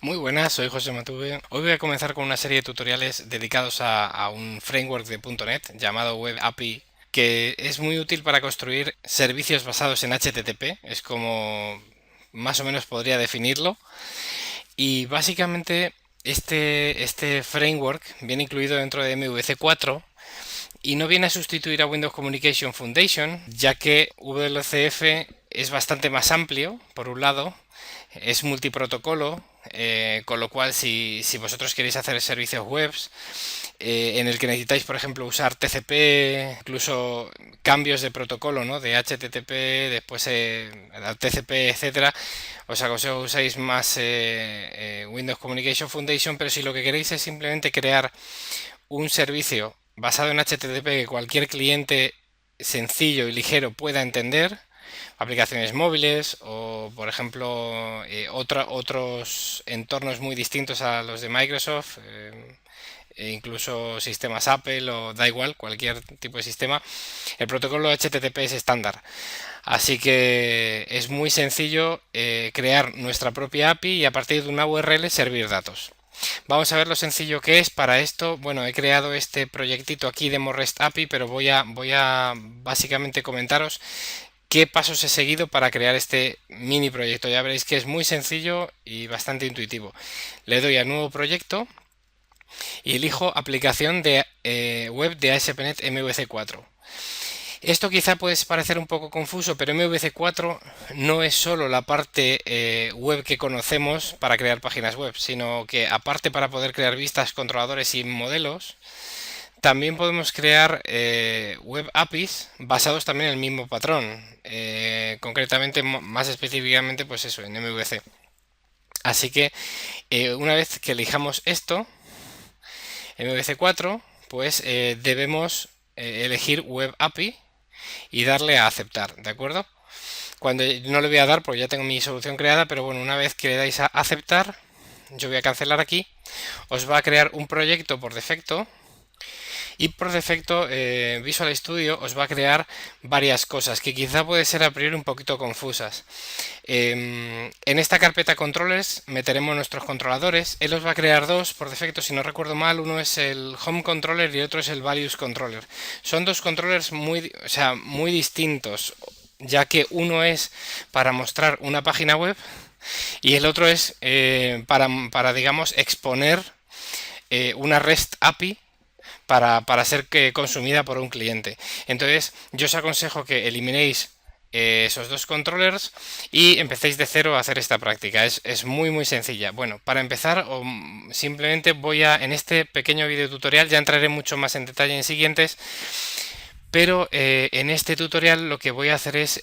Muy buenas, soy José Matube. Hoy voy a comenzar con una serie de tutoriales dedicados a un framework de .NET llamado Web API, que es muy útil para construir servicios basados en HTTP. Es como más o menos podría definirlo. Y básicamente este framework viene incluido dentro de MVC4 y no viene a sustituir a Windows Communication Foundation, ya que WCF es bastante más amplio, por un lado, es multiprotocolo, con lo cual si vosotros queréis hacer servicios webs en el que necesitáis, por ejemplo, usar TCP, incluso cambios de protocolo, ¿no? De HTTP, después TCP, etcétera, os aconsejo que uséis más Windows Communication Foundation, pero si lo que queréis es simplemente crear un servicio basado en HTTP que cualquier cliente sencillo y ligero pueda entender, aplicaciones móviles o, por ejemplo, otros entornos muy distintos a los de Microsoft, e incluso sistemas Apple o da igual, cualquier tipo de sistema, el protocolo HTTP es estándar. Así que es muy sencillo crear nuestra propia API y a partir de una URL servir datos. Vamos a ver lo sencillo que es. Para esto, bueno, he creado este proyectito aquí de REST API, pero voy a básicamente comentaros qué pasos he seguido para crear este mini proyecto. Ya veréis que es muy sencillo y bastante intuitivo. Le doy a nuevo proyecto y elijo aplicación de web de ASP.NET MVC4. Esto quizá puede parecer un poco confuso, pero MVC4 no es solo la parte web que conocemos para crear páginas web, sino que aparte para poder crear vistas, controladores y modelos, también podemos crear web APIs basados también en el mismo patrón, concretamente, más específicamente, pues eso, en MVC. Así que una vez que elijamos esto, MVC4, pues debemos elegir Web API y darle a aceptar, ¿de acuerdo? Cuando no le voy a dar, pues ya tengo mi solución creada, pero bueno, una vez que le dais a aceptar, yo voy a cancelar aquí, os va a crear un proyecto por defecto. Y por defecto Visual Studio os va a crear varias cosas que quizá puede ser a priori un poquito confusas. En esta carpeta controllers meteremos nuestros controladores. Él os va a crear dos por defecto, si no recuerdo mal. Uno es el Home Controller y otro es el Values Controller. Son dos controllers muy distintos, ya que uno es para mostrar una página web y el otro es digamos, exponer una REST API para ser consumida por un cliente. Entonces, yo os aconsejo que eliminéis esos dos controllers y empecéis de cero a hacer esta práctica. Es muy sencilla. Bueno, para empezar, simplemente en este pequeño video tutorial, ya entraré mucho más en detalle en siguientes, pero en este tutorial lo que voy a hacer es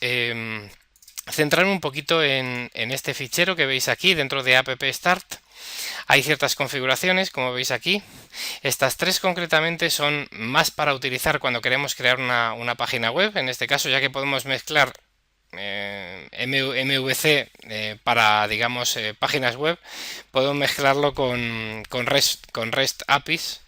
centrarme un poquito en este fichero que veis aquí dentro de app start. Hay ciertas configuraciones, como veis aquí. Estas tres concretamente son más para utilizar cuando queremos crear una página web, en este caso, ya que podemos mezclar MVC para, digamos, páginas web, podemos mezclarlo con REST APIs,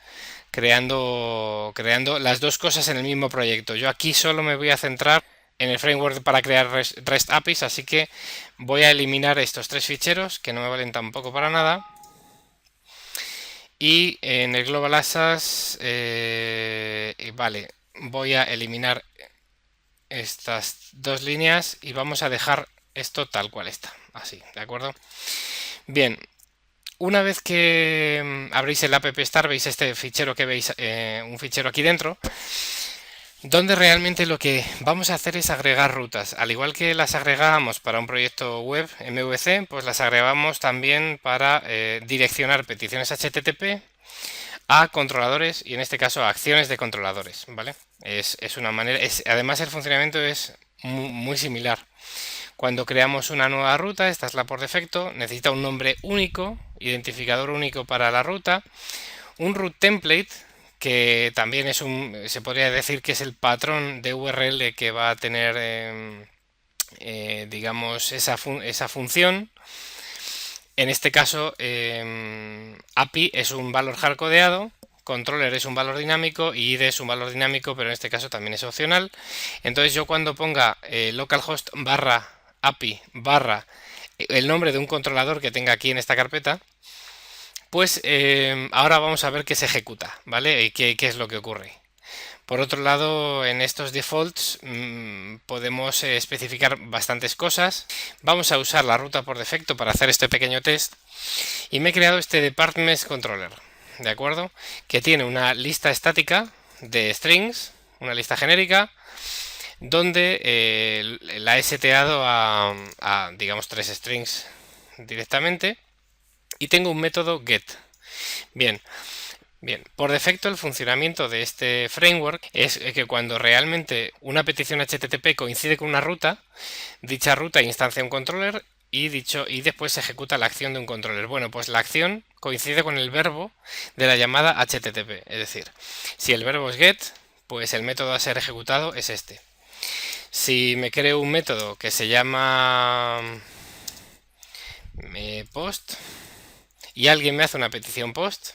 creando las dos cosas en el mismo proyecto. Yo aquí solo me voy a centrar en el framework para crear REST APIs, así que voy a eliminar estos tres ficheros que no me valen tampoco para nada. Y en el Global Access, vale, voy a eliminar estas dos líneas y vamos a dejar esto tal cual está, así, ¿de acuerdo? Bien, una vez que abrís el app Start, veis este fichero que veis, un fichero aquí dentro, donde realmente lo que vamos a hacer es agregar rutas. Al igual que las agregábamos para un proyecto web MVC, pues las agregamos también para direccionar peticiones HTTP a controladores y en este caso a acciones de controladores, ¿vale? Es una manera, además el funcionamiento es muy similar. Cuando creamos una nueva ruta, esta es la por defecto, necesita un nombre único, identificador único para la ruta, un root template, que también se podría decir que es el patrón de URL que va a tener, digamos, esa función. En este caso, API es un valor hardcodeado, controller es un valor dinámico y ID es un valor dinámico, pero en este caso también es opcional. Entonces yo cuando ponga localhost barra API barra el nombre de un controlador que tenga aquí en esta carpeta, pues ahora vamos a ver qué se ejecuta, ¿vale? Y qué es lo que ocurre. Por otro lado, en estos defaults podemos especificar bastantes cosas. Vamos a usar la ruta por defecto para hacer este pequeño test. Y me he creado este Departments Controller, ¿de acuerdo? Que tiene una lista estática de strings, una lista genérica, donde la he seteado a, digamos, 3 strings directamente. Y tengo un método get. Bien, bien, por defecto el funcionamiento de este framework es que cuando realmente una petición HTTP coincide con una ruta, dicha ruta instancia un controller y después se ejecuta la acción de un controller. Bueno, pues la acción coincide con el verbo de la llamada HTTP. Es decir, si el verbo es get, pues el método a ser ejecutado es este. Si me creo un método que se llama post y alguien me hace una petición post,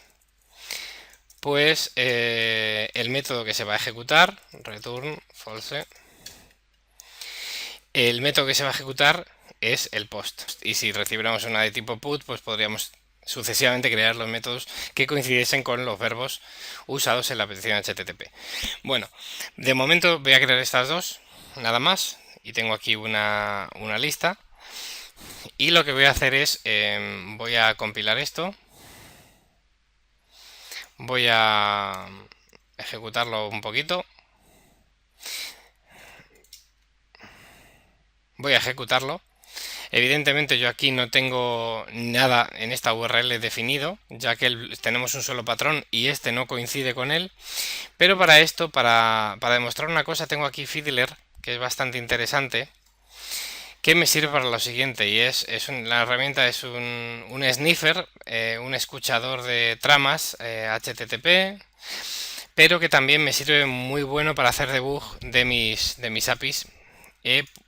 pues el método que se va a ejecutar, return false, el método que se va a ejecutar es el post. Y si recibiéramos una de tipo put, pues podríamos sucesivamente crear los métodos que coincidiesen con los verbos usados en la petición HTTP. Bueno, de momento voy a crear estas dos, nada más, y tengo aquí una lista. Y lo que voy a hacer es, voy a compilar esto, voy a ejecutarlo un poquito, voy a ejecutarlo. Evidentemente yo aquí no tengo nada en esta URL definido, ya que tenemos un solo patrón y este no coincide con él. Pero para esto, para demostrar una cosa, tengo aquí Fiddler, que es bastante interesante, que me sirve para lo siguiente, y la herramienta es un sniffer, un escuchador de tramas HTTP, pero que también me sirve muy bueno para hacer debug de mis APIs.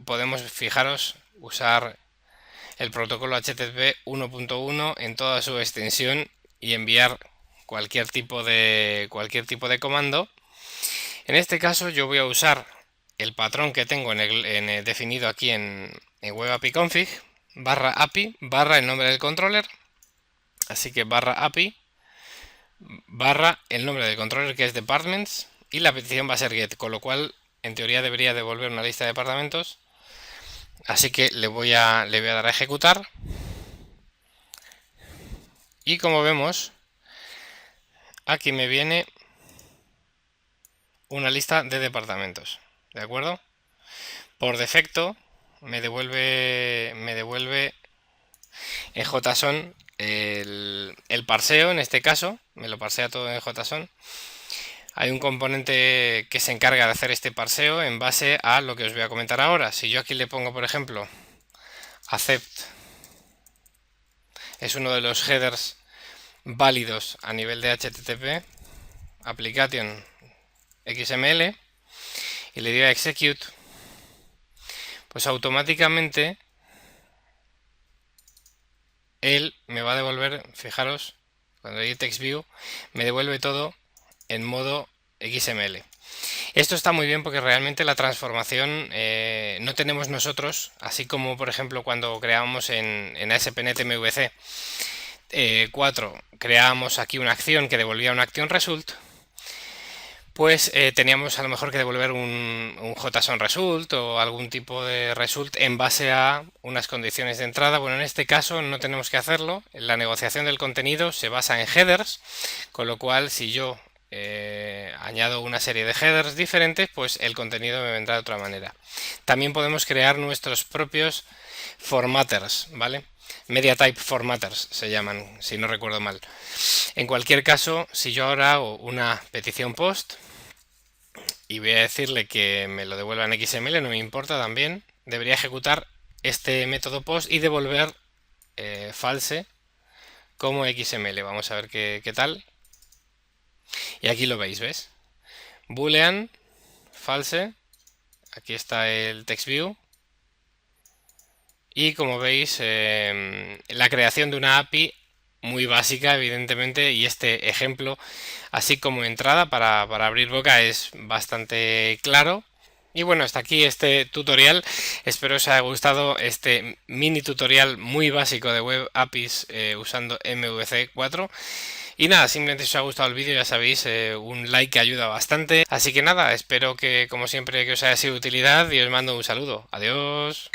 Podemos, fijaros, usar el protocolo HTTP 1.1 en toda su extensión y enviar cualquier tipo de comando. En este caso yo voy a usar el patrón que tengo definido aquí en web API config barra API barra el nombre del controller. Así que barra API barra el nombre del controller, que es departments, y la petición va a ser get, con lo cual en teoría debería devolver una lista de departamentos. Así que le voy a dar a ejecutar. Y como vemos, aquí me viene una lista de departamentos. ¿De acuerdo? Por defecto me devuelve en JSON el parseo. En este caso me lo parsea todo en JSON. Hay un componente que se encarga de hacer este parseo en base a lo que os voy a comentar ahora. Si yo aquí le pongo, por ejemplo, accept, es uno de los headers válidos a nivel de HTTP, application XML, y le digo a execute, pues automáticamente él me va a devolver, fijaros, cuando le doy text view, me devuelve todo en modo XML. Esto está muy bien porque realmente la transformación no tenemos nosotros, así como por ejemplo cuando creábamos en ASP.NET MVC 4, creábamos aquí una acción que devolvía una action result, pues teníamos a lo mejor que devolver un JSON result o algún tipo de result en base a unas condiciones de entrada. Bueno, en este caso no tenemos que hacerlo. La negociación del contenido se basa en headers, con lo cual si yo añado una serie de headers diferentes, pues el contenido me vendrá de otra manera. También podemos crear nuestros propios formatters, ¿vale? Media type formatters se llaman, si no recuerdo mal. En cualquier caso, si yo ahora hago una petición post y voy a decirle que me lo devuelva en XML, no me importa también, debería ejecutar este método post y devolver false como XML. Vamos a ver qué tal. Y aquí lo veis, ¿ves? Boolean, false, aquí está el text view. Y como veis, la creación de una API muy básica, evidentemente, y este ejemplo, así como entrada para abrir boca, es bastante claro. Y bueno, hasta aquí este tutorial. Espero os haya gustado este mini tutorial muy básico de Web APIs usando MVC 4. Y nada, simplemente si os ha gustado el vídeo, ya sabéis, un like ayuda bastante. Así que nada, espero que como siempre que os haya sido de utilidad y os mando un saludo. Adiós.